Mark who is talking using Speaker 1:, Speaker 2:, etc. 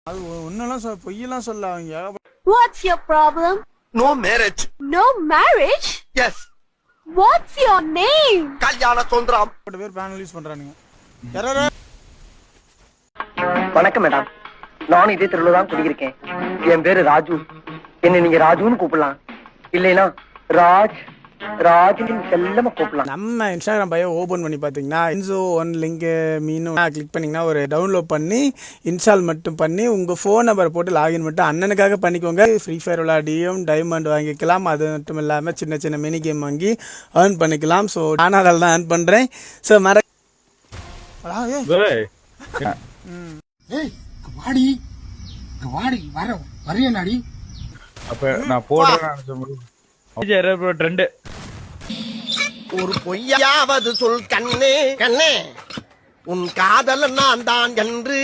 Speaker 1: அது ஒன்னெல்லாம் பொய்யெல்லாம் சொல்ல அவங்க.
Speaker 2: What's your problem?
Speaker 3: No marriage.
Speaker 2: No marriage?
Speaker 3: Yes.
Speaker 2: What's your name?
Speaker 3: Kalyana Sundaram.
Speaker 1: But பேர் பேனல் யூஸ் பண்றானுங்க.
Speaker 4: வணக்கம் மேடம், நானும் இதே தெருவுல தான் குடியிருக்கேன். என் பேரு ராஜு. என்ன நீங்க ராஜுன்னு கூப்பிடலாம், இல்லைன்னா ராஜ் ராஜுன்னு செல்லமா கூப்பிடலாம்.
Speaker 1: நம்ம இன்ஸ்டாகிராம் பையோ ஓபன் பண்ணி பார்த்தீங்கன்னா இன்சோ ஒன் லிங்க் மீனும் கிளிக் பண்ணிங்கன்னா ஒரு டவுன்லோட் பண்ணி இன்ஸ்டால் மட்டும் பண்ணி உங்கள் ஃபோன் நம்பரை போட்டு லாகின் மட்டும் அண்ணனுக்காக பண்ணிக்கோங்க. ஃப்ரீ ஃபயர் விளையாடியும் டைமண்ட் வாங்கிக்கலாம். அது மட்டும் இல்லாமல் சின்ன சின்ன மினி கேம் வாங்கி ஏர்ன் பண்ணிக்கலாம். ஸோ நான் அதில் தான் ஏர்ன் பண்ணுறேன். ஸோ
Speaker 5: வாடி அப்ப நான் போடுறேன் ட்ரெண்ட்.
Speaker 3: ஒரு பொய்யாவது சொல் கண்ணே கண்ணே, உன் காதலன் நான் தான் என்று